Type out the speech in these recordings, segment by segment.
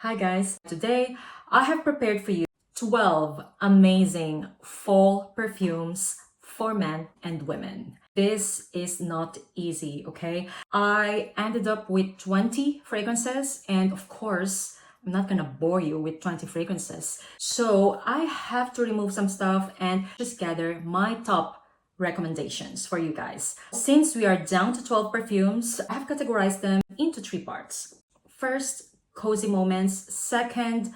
Hi guys, today I have prepared for you 12 amazing fall perfumes for men and women. This is not easy, okay? I ended up with 20 fragrances and of course, I'm not gonna bore you with 20 fragrances. So I have to remove some stuff and just gather my top recommendations for you guys. Since we are down to 12 perfumes, I have categorized them into 3 parts. First, cozy moments. Second,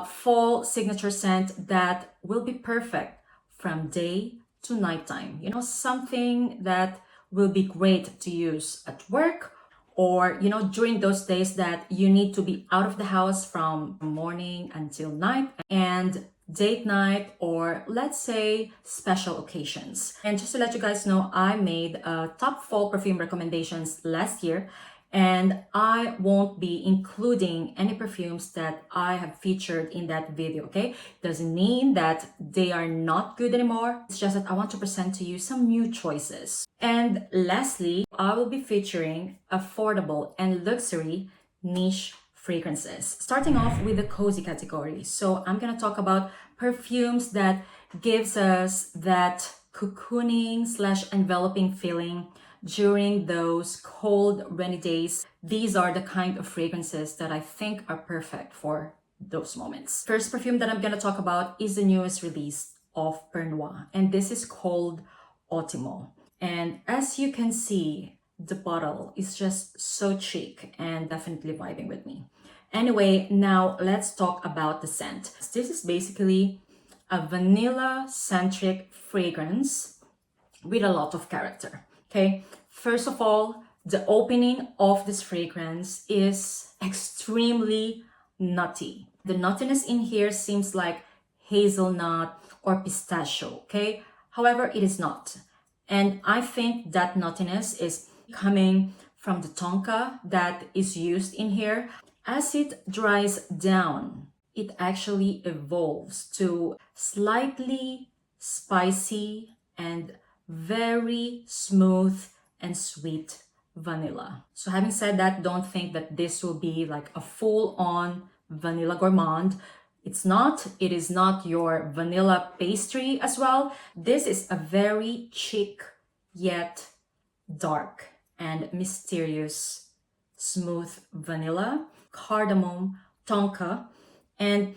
fall signature scent that will be perfect from day to nighttime. You know, something that will be great to use at work or, you know, during those days that you need to be out of the house from morning until night and date night or let's say special occasions. And just to let you guys know, I made top fall perfume recommendations last year and I won't be including any perfumes that I have featured in that video, okay? Doesn't mean that they are not good anymore. It's just that I want to present to you some new choices. And lastly, I will be featuring affordable and luxury niche fragrances. Starting off with the cozy category. So I'm gonna talk about perfumes that gives us that cocooning / enveloping feeling during those cold, rainy days. These are the kind of fragrances that I think are perfect for those moments. First perfume that I'm gonna talk about is the newest release of Pernoire, and this is called Otimo. And as you can see, the bottle is just so chic and definitely vibing with me. Anyway, now let's talk about the scent. This is basically a vanilla-centric fragrance with a lot of character. Okay, first of all, the opening of this fragrance is extremely nutty. The nuttiness in here seems like hazelnut or pistachio, okay? However, it is not. And I think that nuttiness is coming from the tonka that is used in here. As it dries down, it actually evolves to slightly spicy and very smooth and sweet vanilla. So having said that, don't think that this will be like a full-on vanilla gourmand. It's not. It is not your vanilla pastry as well. This is a very chic yet dark and mysterious smooth vanilla, cardamom, tonka, and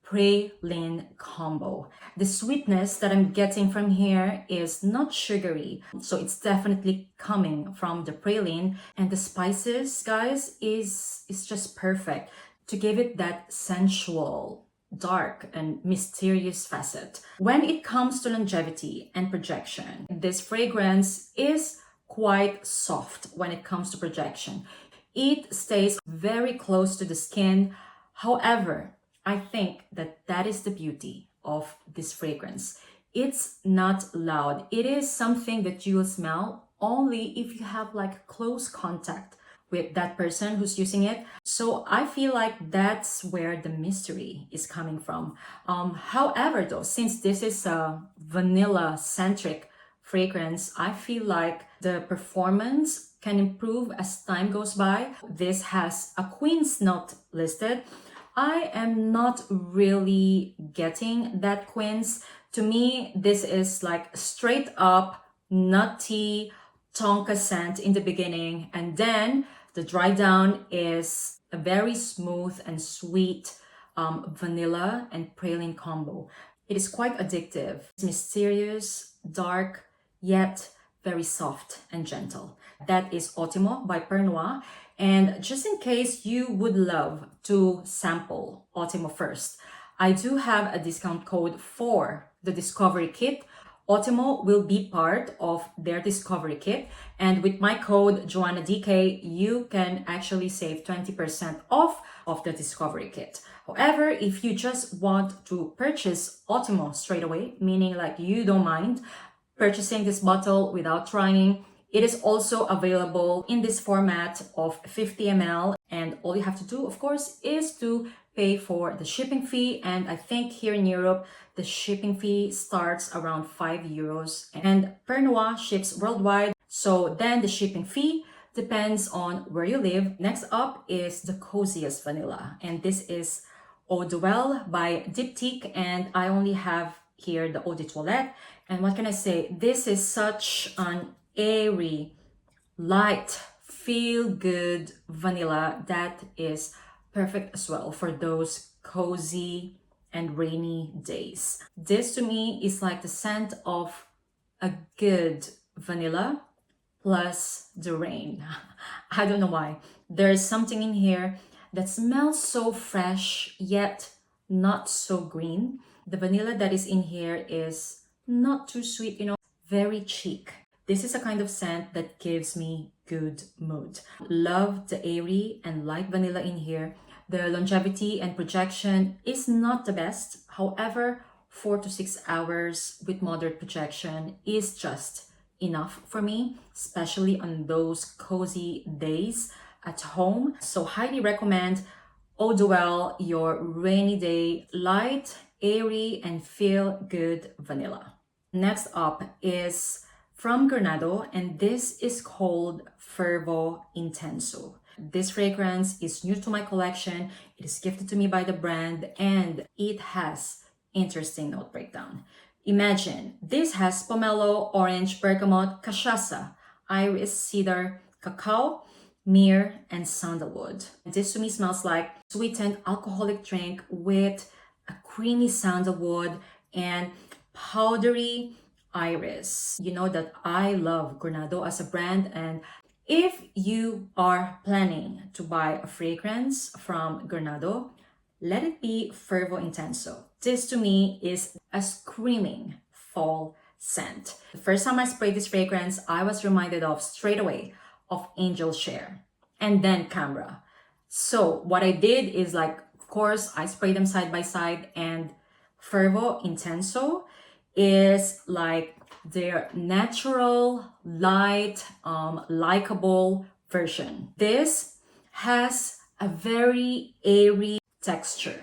praline combo. The sweetness that I'm getting from here is not sugary, so it's definitely coming from the praline, and the spices, guys, is just perfect to give it that sensual, dark, and mysterious facet. When it comes to longevity and projection, this fragrance is quite soft when it comes to projection. It stays very close to the skin. However, I think that is the beauty of this fragrance. It's not loud. It is something that you will smell only if you have like close contact with that person who's using it. So I feel like that's where the mystery is coming from. However, though, since this is a vanilla-centric fragrance, I feel like the performance can improve as time goes by. This has a queen's note listed. I am not really getting that quince. To me, this is like straight up nutty tonka scent in the beginning, and then the dry down is a very smooth and sweet vanilla and praline combo. It is quite addictive. It's mysterious, dark, yet very soft and gentle. That is Otimo by Pernoire. And just in case you would love to sample Otimo first, I do have a discount code for the Discovery Kit. Otimo will be part of their Discovery Kit. And with my code JOANNADK, you can actually save 20% off of the Discovery Kit. However, if you just want to purchase Otimo straight away, meaning like you don't mind purchasing this bottle without trying, it is also available in this format of 50 ml, and all you have to do, of course, is to pay for the shipping fee. And I think here in Europe, the shipping fee starts around €5, and Pernoire ships worldwide. So then the shipping fee Depends on where you live. Next up is the coziest vanilla, and this is Eau Duelle by Diptyque, and I only have here the Eau de Toilette. And what can I say? This is such an airy, light, feel-good vanilla that is perfect as well for those cozy and rainy days. This to me is like the scent of a good vanilla plus the rain. I don't know why. There's something in here that smells so fresh yet not so green. The vanilla that is in here is not too sweet, you know, very chic. This is a kind of scent that gives me good mood. Love the airy and light vanilla in here. The longevity and projection is not the best. However, 4 to 6 hours with moderate projection is just enough for me, especially on those cozy days at home. So highly recommend Eau Duelle, your rainy day, light, airy, and feel good vanilla. Next up is from Granado, and this is called Fervo Intenso. This fragrance is new to my collection. It is gifted to me by the brand, and it has interesting note breakdown. Imagine, this has pomelo, orange, bergamot, cachaça, iris, cedar, cacao, myrrh, and sandalwood. This to me smells like sweetened alcoholic drink with a creamy sandalwood and powdery iris. You know that I love Granado as a brand, and if you are planning to buy a fragrance from Granado, let it be Fervo Intenso. This to me is a screaming fall scent. The first time I sprayed this fragrance, I was reminded of straight away of Angel Share and then Camera. So what I did is, like, of course, I sprayed them side by side, and Fervo Intenso is like their natural, light, likable version. This has a very airy texture.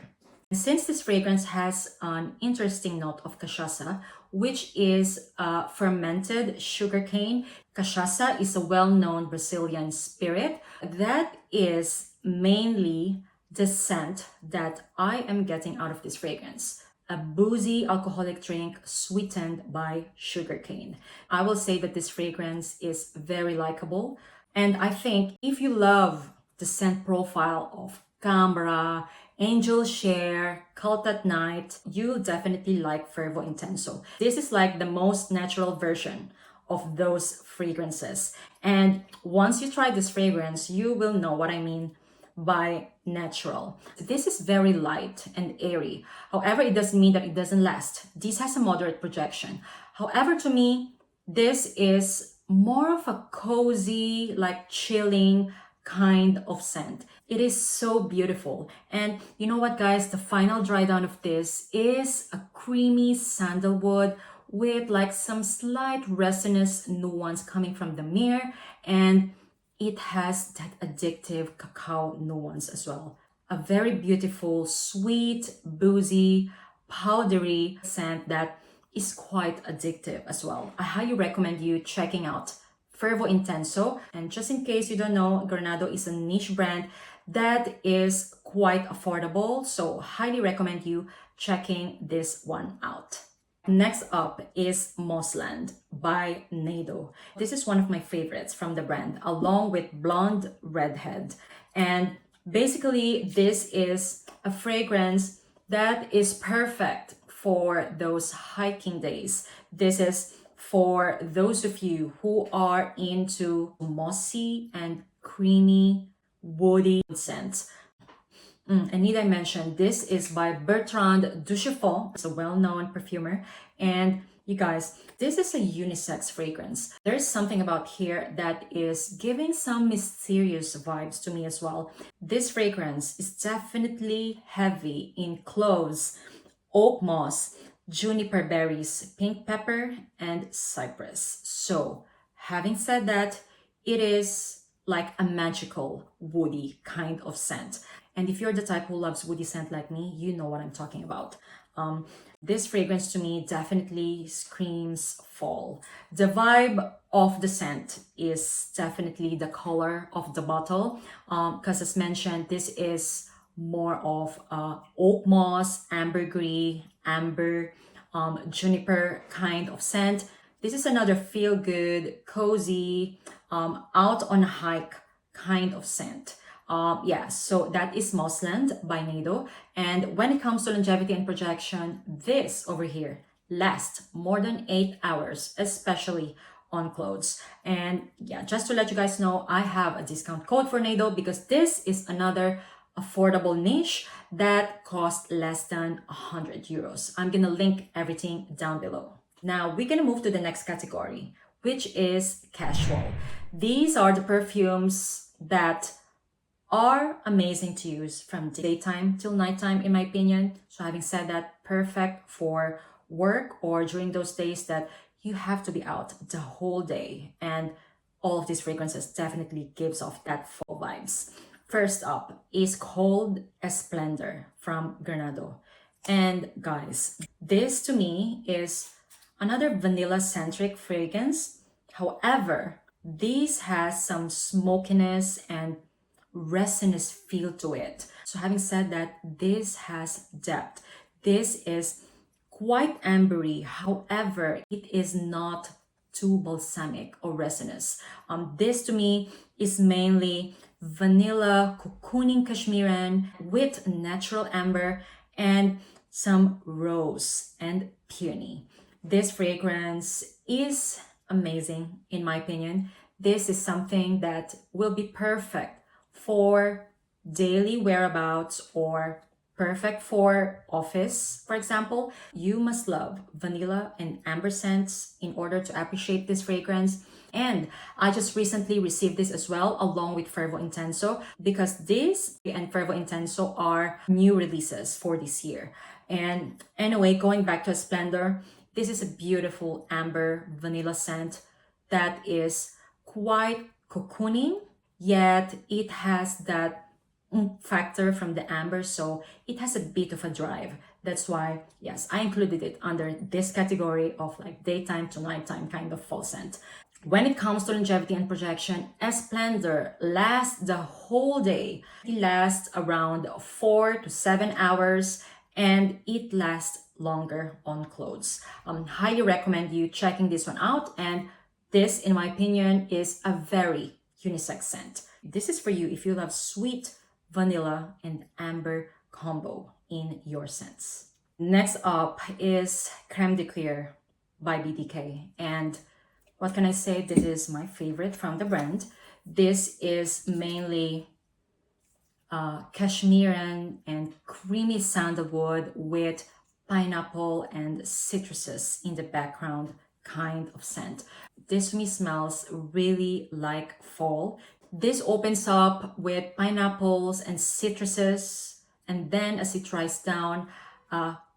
Since this fragrance has an interesting note of cachaça, which is fermented sugarcane. Cachaça is a well-known Brazilian spirit that is mainly the scent that I am getting out of this fragrance. A boozy alcoholic drink sweetened by sugarcane. I will say that this fragrance is very likable, and I think if you love the scent profile of Cambra, Angel Share, Cult at Night, you'll definitely like Fervo Intenso. This is like the most natural version of those fragrances. And once you try this fragrance, you will know what I mean by natural. This is very light and airy. However, it doesn't mean that it doesn't last. This has a moderate projection. However, to me, this is more of a cozy, like chilling kind of scent. It is so beautiful. And you know what, guys? The final dry down of this is a creamy sandalwood with like some slight resinous nuance coming from the myrrh, and it has that addictive cacao nuance as well. A very beautiful, sweet, boozy, powdery scent that is quite addictive as well. I highly recommend you checking out Fervo Intenso. And just in case you don't know, Granado is a niche brand that is quite affordable, so highly recommend you checking this one out. Next up is Mossland by Neydo. This is one of my favorites from the brand, along with Blonde Redhead. And basically, this is a fragrance that is perfect for those hiking days. This is for those of you who are into mossy and creamy, woody scents. And need I mention, this is by Bertrand Duchefort. It's a well-known perfumer. And you guys, this is a unisex fragrance. There's something about here that is giving some mysterious vibes to me as well. This fragrance is definitely heavy in cloves, oak moss, juniper berries, pink pepper, and cypress. So having said that, it is like a magical woody kind of scent. And if you're the type who loves woody scent like me, you know what I'm talking about. This fragrance to me definitely screams fall. The vibe of the scent is definitely the color of the bottle. Because as mentioned, this is more of oak moss, ambergris, amber, juniper kind of scent. This is another feel-good, cozy, out on a hike kind of scent. Yeah, so that is Mossland by Neydo. And when it comes to longevity and projection, this over here lasts more than 8 hours, especially on clothes. And yeah, just to let you guys know, I have a discount code for Neydo because this is another affordable niche that costs less than 100 euros. I'm gonna link everything down below. Now we're gonna move to the next category, which is casual. These are the perfumes that are amazing to use from daytime till nighttime, in my opinion. So having said that, perfect for work or during those days that you have to be out the whole day. And all of these fragrances definitely gives off that fall vibes. First up is called Esplendor from Granado. And guys, this to me is another vanilla-centric fragrance. However, this has some smokiness and resinous feel to it. So having said that, this has depth. This is quite ambery. However, it is not too balsamic or resinous. This to me is mainly vanilla, cocooning cashmeran with natural amber and some rose and peony. This fragrance is amazing in my opinion. This is something that will be perfect for daily whereabouts or perfect for office, for example. You must love vanilla and amber scents in order to appreciate this fragrance. And I just recently received this as well, along with Fervo Intenso, because this and Fervo Intenso are new releases for this year. And anyway, going back to Splendor, this is a beautiful amber vanilla scent that is quite cocooning, yet it has that factor from the amber, so it has a bit of a drive. That's why, yes, I included it under this category of like daytime to nighttime kind of fall scent. When it comes to longevity and projection, Esplendor lasts the whole day. It lasts around 4 to 7 hours and it lasts longer on clothes. Highly recommend you checking this one out, and this, in my opinion, is a very unisex scent. This is for you if you love sweet vanilla and amber combo in your scents. Next up is Creme de Cuir by BDK, and what can I say? This is my favorite from the brand. This is mainly cashmeran and creamy sandalwood with pineapple and citruses in the background kind of scent. This to me smells really like fall. This opens up with pineapples and citruses, and then as it dries down,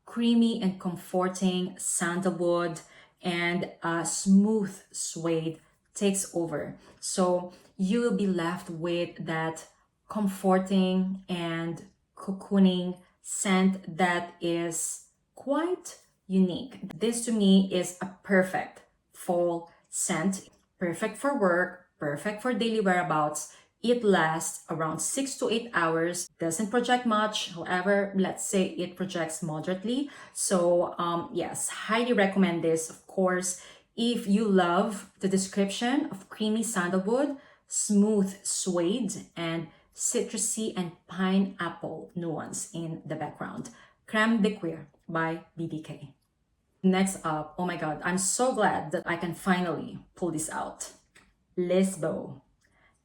creamy and comforting sandalwood and smooth suede takes over. So you will be left with that comforting and cocooning scent that is quite unique. This to me is a perfect fall scent, perfect for work, perfect for daily whereabouts. It lasts around 6 to 8 hours, doesn't project much. However, let's say it projects moderately. So yes, highly recommend this. Of course, if you love the description of creamy sandalwood, smooth suede, and citrusy and pineapple nuance in the background. Creme de Cuir by BDK. Next up, oh my god, I'm so glad that I can finally pull this out. Liis Bo.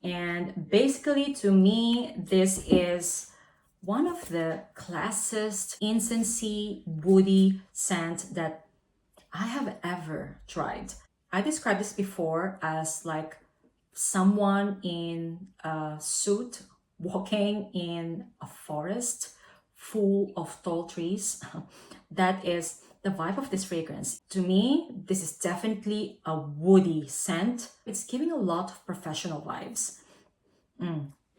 And basically, to me, this is one of the classiest incensey, woody scent that I have ever tried. I described this before as like someone in a suit walking in a forest full of tall trees. That is the vibe of this fragrance. To me, this is definitely a woody scent. It's giving a lot of professional vibes.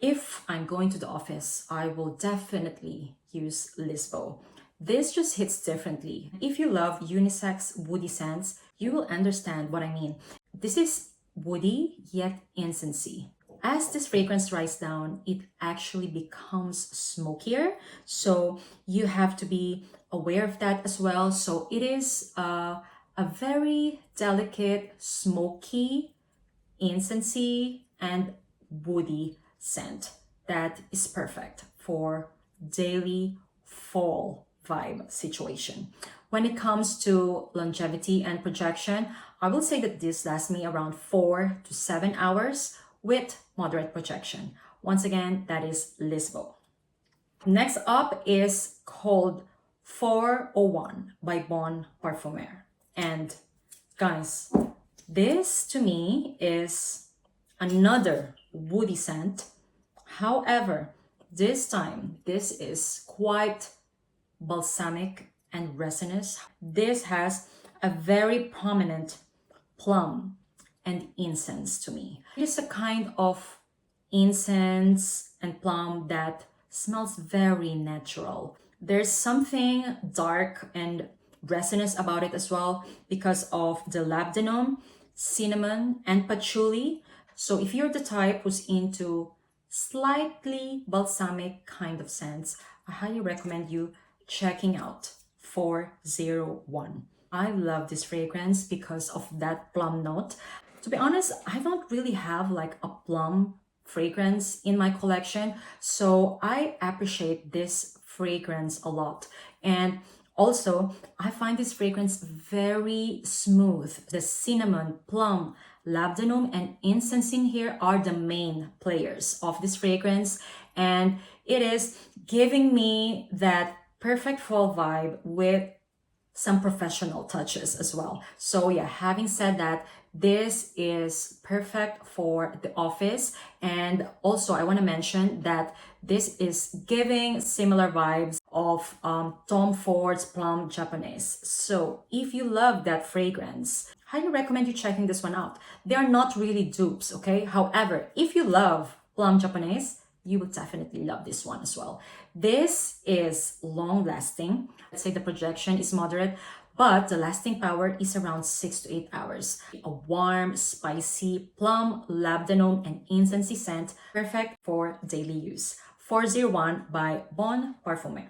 If I'm going to the office, I will definitely use Liis Bo. This just hits differently. If you love unisex woody scents, you will understand what I mean. This is woody yet incensey. As this fragrance dries down, it actually becomes smokier. So you have to be aware of that as well. So it is a very delicate, smoky, incensey, and woody scent that is perfect for daily fall vibe situation. When it comes to longevity and projection, I will say that this lasts me around 4 to 7 hours with moderate projection. Once again, that is Liis Bo. Next up is called 401 by Bon Parfumeur. And guys, this to me is another woody scent. However, this time, this is quite balsamic and resinous. This has a very prominent plum and incense to me. It is a kind of incense and plum that smells very natural. There's something dark and resinous about it as well because of the labdanum, cinnamon, and patchouli. So if you're the type who's into slightly balsamic kind of scents, I highly recommend you checking out 401. I love this fragrance because of that plum note. To be honest, I don't really have like a plum fragrance in my collection, so I appreciate this fragrance a lot. And also, I find this fragrance very smooth. The cinnamon, plum, labdanum, and incense in here are the main players of this fragrance, and it is giving me that perfect fall vibe with some professional touches as well. So yeah, having said that, this is perfect for the office. And also I want to mention that this is giving similar vibes of Tom Ford's Plum Japanese. So if you love that fragrance, highly recommend you checking this one out. They are not really dupes, okay? However, if you love Plum Japanese, you will definitely love this one as well. This is long lasting. Let's say the projection is moderate, but the lasting power is around 6 to 8 hours. A warm, spicy plum, labdanum, and incensey scent, perfect for daily use. 401 by Bon Parfumeur.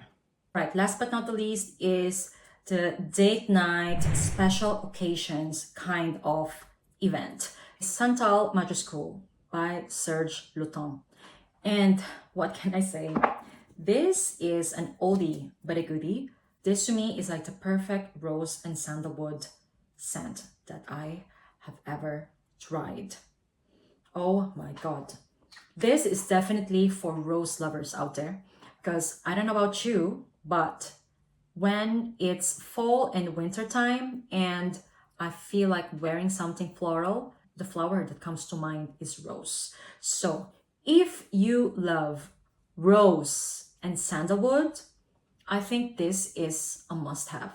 Right, last but not the least is the date night, special occasions kind of event. Santal Majuscule by Serge Lutens. And what can I say? This is an oldie but a goodie. This to me is like the perfect rose and sandalwood scent that I have ever tried. Oh my god. This is definitely for rose lovers out there, because I don't know about you, but when it's fall and winter time and I feel like wearing something floral, the flower that comes to mind is rose. So if you love rose and sandalwood, I think this is a must-have,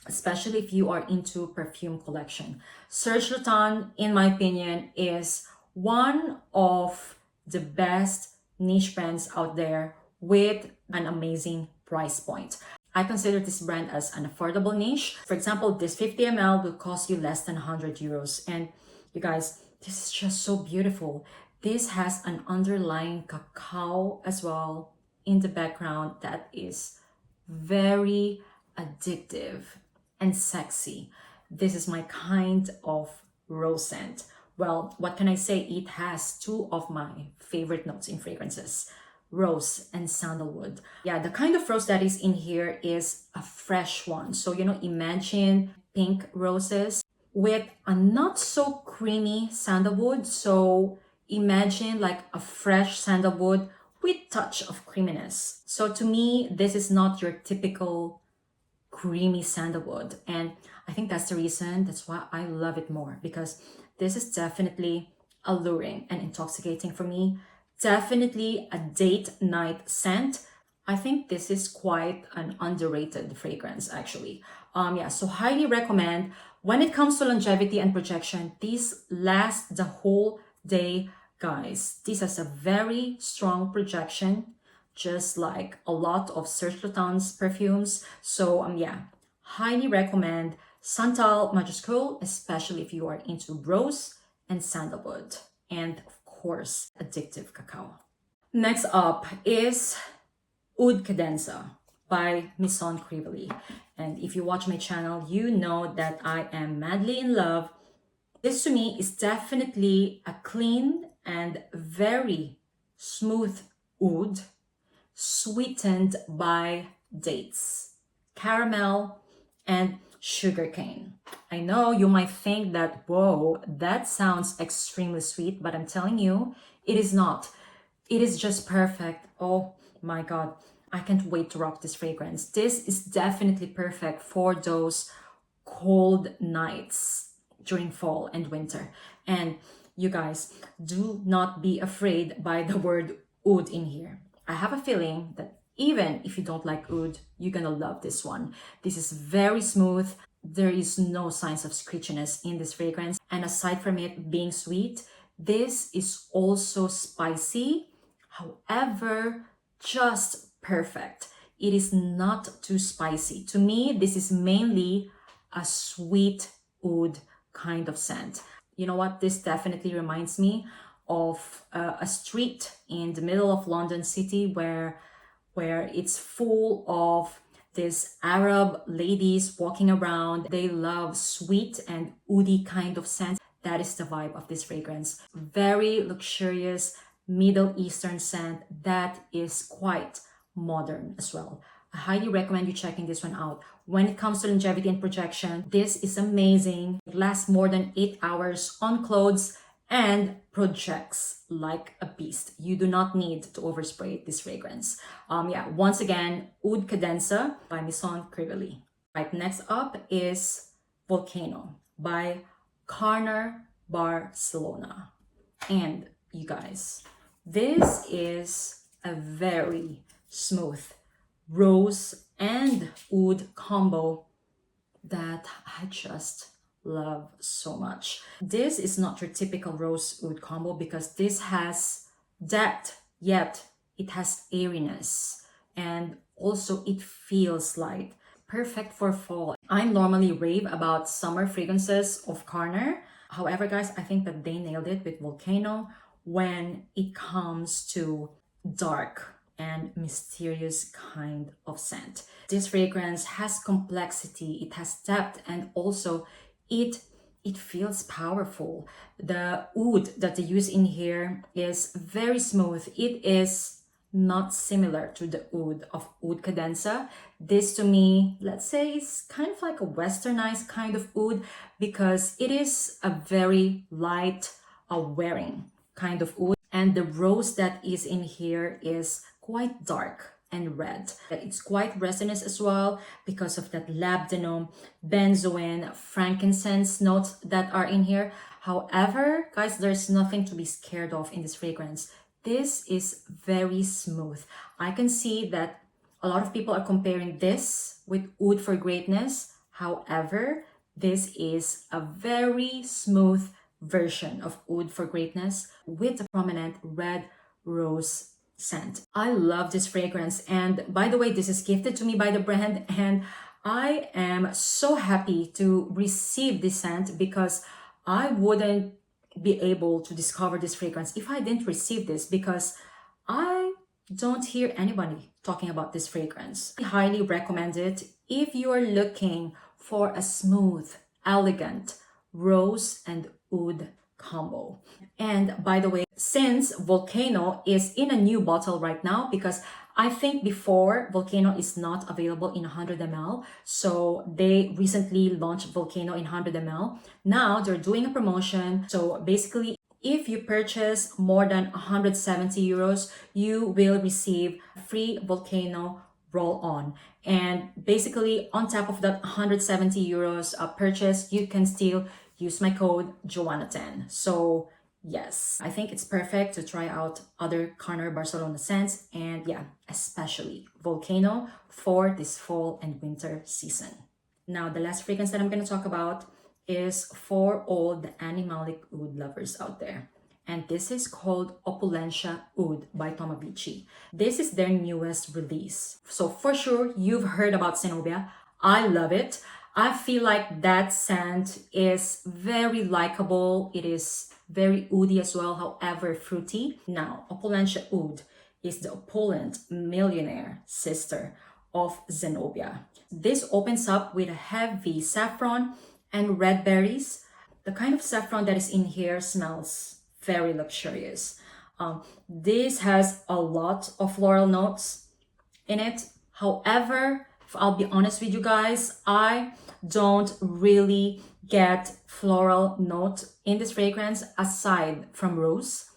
especially if you are into perfume collection. Serge Lutens, in my opinion, is one of the best niche brands out there with an amazing price point. I consider this brand as an affordable niche. For example, this 50 ml will cost you less than 100 euros. And you guys, this is just so beautiful. This has an underlying cacao as well in the background that is very addictive and sexy. This is my kind of rose scent. Well, what can I say? It has two of my favorite notes in fragrances, rose and sandalwood. Yeah, the kind of rose that is in here is a fresh one. So, imagine pink roses with a not so creamy sandalwood. So imagine like a fresh sandalwood with touch of creaminess. So to me, this is not your typical creamy sandalwood. And I think that's the reason, that's why I love it more, because this is definitely alluring and intoxicating for me. Definitely a date night scent. I think this is quite an underrated fragrance actually. So highly recommend. When it comes to longevity and projection, these last the whole day. Guys, this has a very strong projection, just like a lot of Serge Lutens perfumes. So yeah, highly recommend Santal Majuscule, especially if you are into rose and sandalwood, and of course, addictive cacao. Next up is Oud Cadenza by Maison Crivelli. And if you watch my channel, you know that I am madly in love. This to me is definitely a clean and very smooth oud, sweetened by dates, caramel, and sugarcane. I know you might think that, whoa, that sounds extremely sweet, but I'm telling you, it is not. It is just perfect. Oh my God, I can't wait to rock this fragrance. This is definitely perfect for those cold nights during fall and winter. And you guys, do not be afraid by the word oud in here. I have a feeling that even if you don't like oud, you're gonna love this one. This is very smooth. There is no signs of screechiness in this fragrance. And aside from it being sweet, this is also spicy. However, just perfect. It is not too spicy. To me, this is mainly a sweet oud kind of scent. You know what? This definitely reminds me of a street in the middle of London city where it's full of these Arab ladies walking around. They love sweet and oudy kind of scent. That is the vibe of this fragrance. Very luxurious Middle Eastern scent that is quite modern as well. I highly recommend you checking this one out. When it comes to longevity and projection, this is amazing. It lasts more than 8 hours on clothes and projects like a beast. You do not need to overspray this fragrance. Yeah, once again, Oud Cadenza by Maison Crivelli. Right, next up is Volcano by Carner Barcelona. And you guys, this is a very smooth rose and oud combo that I just love so much. This is not your typical rose oud combo because this has depth, yet it has airiness, and also it feels light. Perfect for fall. I normally rave about summer fragrances of Carner. However, guys, I think that they nailed it with Volcano when it comes to dark and mysterious kind of scent. This fragrance has complexity, it has depth, and also it feels powerful. The oud that they use in here is very smooth. It is not similar to the oud of Oud Cadenza. This to me, let's say, is kind of like a westernized kind of oud because it is a very light, wearing kind of oud. And the rose that is in here is quite dark and red. It's quite resinous as well because of that labdanum, benzoin, frankincense notes that are in here. However, guys, there's nothing to be scared of in this fragrance. This is very smooth. I can see that a lot of people are comparing this with Oud for Greatness. However, this is a very smooth version of Oud for Greatness with a prominent red rose scent. I love this fragrance, and by the way, this is gifted to me by the brand, and I am so happy to receive this scent because I wouldn't be able to discover this fragrance if I didn't receive this, because I don't hear anybody talking about this fragrance. I highly recommend it if you are looking for a smooth, elegant rose and oud combo. And by the way, since Volcano is in a new bottle right now, because I think before Volcano is not available in 100 ml, so they recently launched Volcano in 100 ml. Now they're doing a promotion. So basically, if you purchase more than 170 euros, you will receive a free Volcano roll-on. And basically, on top of that 170 euros purchase, you can still use my code JOANNA10. So yes, I think it's perfect to try out other Carner Barcelona scents, and yeah, especially Volcano for this fall and winter season. Now, the last fragrance that I'm going to talk about is for all the animalic oud lovers out there. and this is called Opulentia Oud by Tomavicci. This is their newest release. So for sure, you've heard about Zenobia. I love it. I feel like that scent is very likable. It is very oody as well, however fruity. Now, Opulentia Oud is the opulent millionaire sister of Zenobia. This opens up with a heavy saffron and red berries. The kind of saffron that is in here smells very luxurious. This has a lot of floral notes in it. However, if I'll be honest with you guys, I don't really get floral note in this fragrance aside from rose,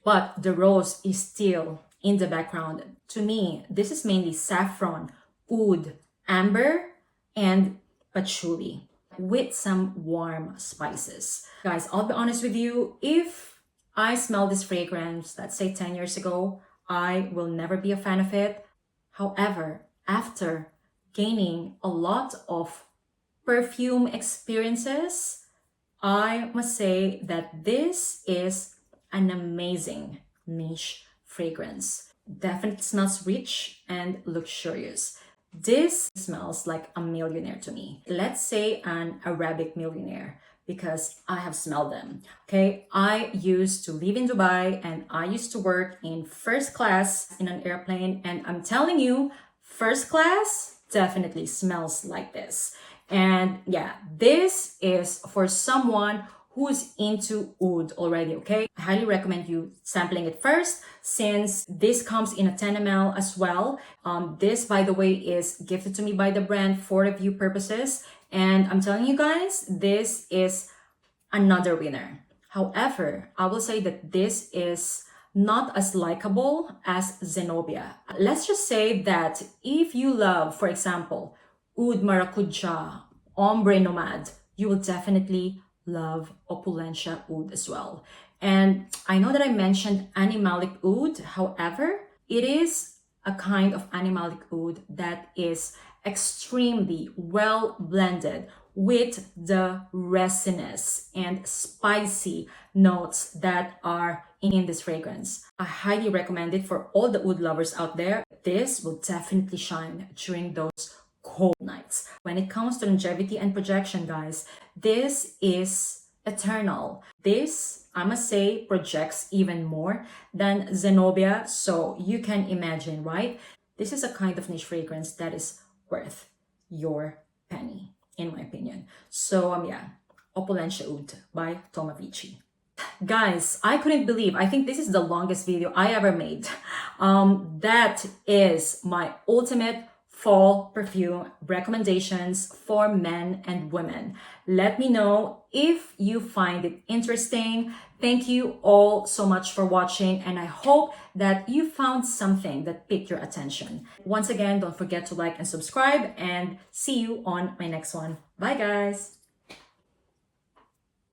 but the rose is still in the background. To me, this is mainly saffron, oud, amber, and patchouli with some warm spices. Guys, I'll be honest with you, if I smell this fragrance, let's say 10 years ago, I will never be a fan of it. However, after gaining a lot of perfume experiences, I must say that this is an amazing niche fragrance. Definitely smells rich and luxurious. This smells like a millionaire to me. Let's say an Arabic millionaire, because I have smelled them. Okay, I used to live in Dubai and I used to work in first class in an airplane, and I'm telling you, first class definitely smells like this. And yeah, this is for someone who's into oud already, okay? I highly recommend you sampling it first, since this comes in a 10 ml as well. This, by the way, is gifted to me by the brand for review purposes. And I'm telling you guys, this is another winner. However, I will say that this is not as likable as Zenobia. Let's just say that if you love, for example, Oud Maracuja, Ombre Nomad, you will definitely love Opulentia Oud as well. And I know that I mentioned animalic oud. However, it is a kind of animalic oud that is extremely well blended with the resinous and spicy notes that are in this fragrance. I highly recommend it for all the oud lovers out there. This will definitely shine during those cold nights. When it comes to longevity and projection, guys, this is eternal. This, I must say, projects even more than Zenobia. So you can imagine, right? This is a kind of niche fragrance that is worth your penny, in my opinion. So yeah, Opulentia Oud by Tomavicci. Guys, I couldn't believe, I think this is the longest video I ever made. That is my ultimate fall perfume recommendations for men and women. Let me know if you find it interesting. Thank you all so much for watching, and I hope that you found something that piqued your attention. Once again, don't forget to like and subscribe, and see you on my next one. Bye guys!